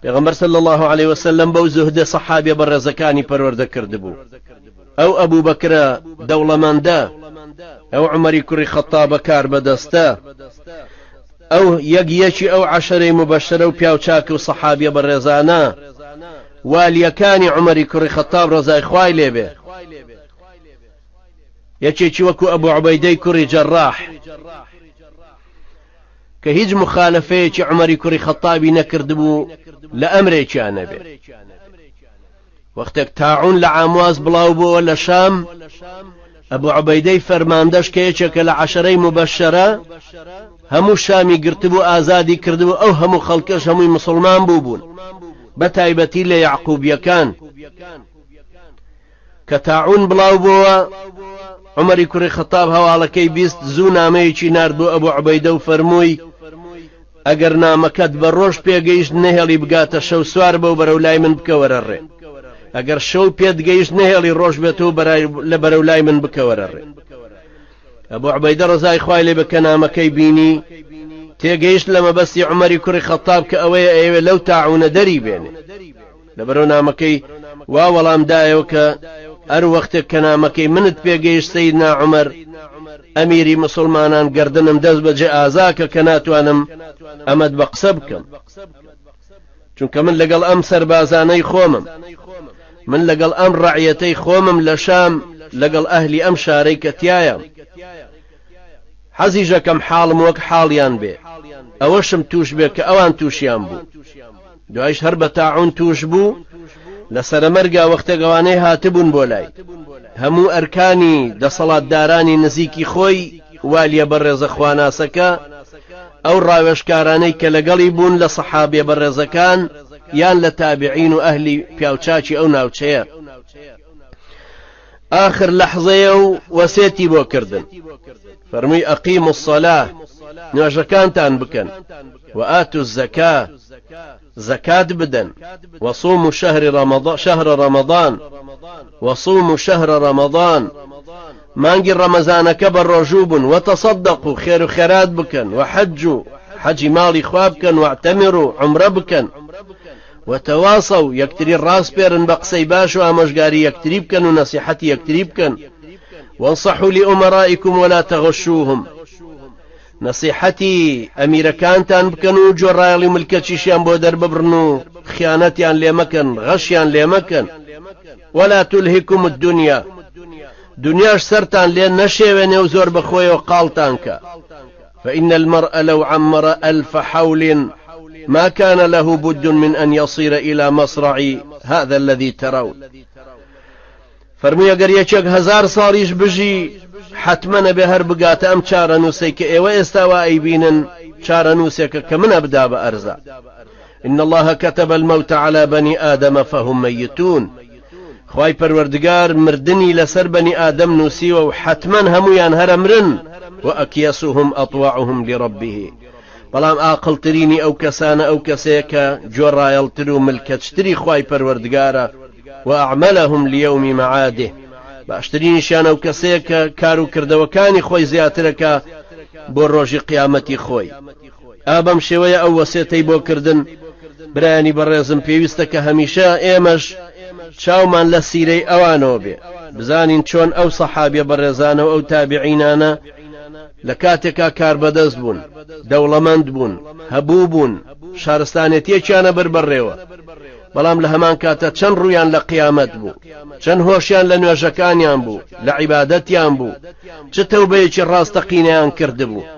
پیغمبر صلى الله عليه وسلم بو زهد صحابي برزكاني پرورده کردبو او ابو بكر دولماندا او عمر كري خطاب كار بدستا او يجيشي او عشري مبشره وبياوچاك وصحابي برزانا واليكاني عمر كري خطاب رضاي خوای لبه يچي وكو ابو عبيده كري جراح كهيج مخالفه عمر كري خطابي نكردبو لأمري كان به وقتك تاعون لعامواز بلاوبو ولا شام ابو عبيده فرماندش كيچك لعشري مبشره همو شامي قرتبو آزادي كردبو او همو خلقش همو مسلمان بوبون بتايبتي ليعقوب يكان كتاعون بلاوبو عمر كري خطاب هوالكي بيست زوناميچي ناردبو ابو عبيده وفرموي اگر نامەکەت بە ڕۆژ پێگەیشت نەهێڵی بگاتە شەو سوار بە و بەرەو لای من بکەوەرەڕێ ئەگەر شەو پێت گەیشت نەهێڵی ڕۆژ بێتەوە لە بەرەو لای من بکەوەرەڕێ ئەبوو عوبەیدە ڕەزای خوای لێ بە کە نامەکەی بینی تێگەیشت لە مەبەستی عومەری کوڕی خەتاب کە ئەوەیە ئێوە لەو تاعونە دەری بێنێ لەبەرەوە نامەکەی وا وەڵامدایەوە کە هەر وەختێک کە نامەکەی منت پێگەیشت سەیدنا عومەر ئەمیری مسلمانان گردنم دەست بەجێ ئازاکە کە ناتوانم ئەمەد بە قسە بکەم چونکە من لەگەڵ ئەم سەربازانەی خۆمم من لەگەڵ ئەم ڕەعیەتەی خۆمم لە شام لەگەڵ ئەهلی ئەم شارەی کە تایە حەزیش دەکەم حاڵم وەک حاڵیان بێ ئەوەشم توش بێ کە ئەوان تووشیان بوو دوایش هەر بە تاعون توش بوو لە سەرەمەرگا وەختێک ئەوانەی هاتبوون بۆ لای هەموو ئەرکانی دەسەڵاتدارانی نزیکی خۆی والیە بەڕێزە خواناسەکە ئەو ڕاوێژکارانەی کە لەگەڵی بوون لە سەحابێ بەڕێزەکان یان لە تابعین و ئەهلی پیاوچاکی ئەو ناوچەیە آخر لەحظەیە و وەسێتی بۆ کردن فەرمووی ئەقیموا الصەلاة نوێژەکانتان بکەن وآتوا الزەکاة زكاة بدن وصوموا شهر رمضان وصوموا شهر رمضان مانجي رمضان كبر رجوب وتصدقوا خير خيرات بكن وحجوا حج مالي خوابكن واعتمروا عمره بكن وتواصوا يكتري الراس بيرن بقسي باشو امشقاري يكتري بكن ونصيحتي يكتري بكن وانصحوا لأمرائكم ولا تغشوهم نصيحتي أميركانتان بكنو جرايلي ملكتشيشيان بودر ببرنو خيانتيان ليمكن غشيان ليمكن ولا تلهكم الدنيا دنياش سرتان لين نشيوين وزور بخوي وقالتانك فإن المرء لو عمر 1000 حول ما كان له بد من أن يصير إلى مصرع هذا الذي ترون فرمي اگر یەکێک 1000 ساڵیش بژی حتمما بە هەر بگاتە ئەم چارەنووسەی کە ئێوە ئێستاوا ئەیبینن چارەنووسێکە کە من ئەبدا بە ئەرزە إن الله كتب الموت على بني آدم فهم ميتون خوای پەروەردگار مردنی لەسەر بني آدم نووسیوە و حتمما هەمویان هەرە مرن وأكيسهم أطوعهم لربه بەڵام ئاقڵترینی ئەو کەسانە ئەو کەسەیە کە جۆڕایەڵتر و ملکەچتری خوای پەروەردگارە وأعملهم ليوم معاده باشترين شانو كسيك كارو كردوكاني خوي زياترك بروج قيامتي خوي ابم شوية او وسيتي بو كردن براني برزم بيوستك هميشا ايمش شاومان لسيري اوانو بي بزانين چون او صحابي برزانو او تابعينانا لكاتكا كار بدز بون دولمند بون هبوبون شارستانيتي چانا بربريوه بەڵام لە هەمان کاتە چەند ڕوویان لە قیامەت بوو چەند هۆشیان لە نوێژەکانیان بوو لە عیبادەتیان بوو چ تەوبەیەکی ڕاستەقینەیان کردبوو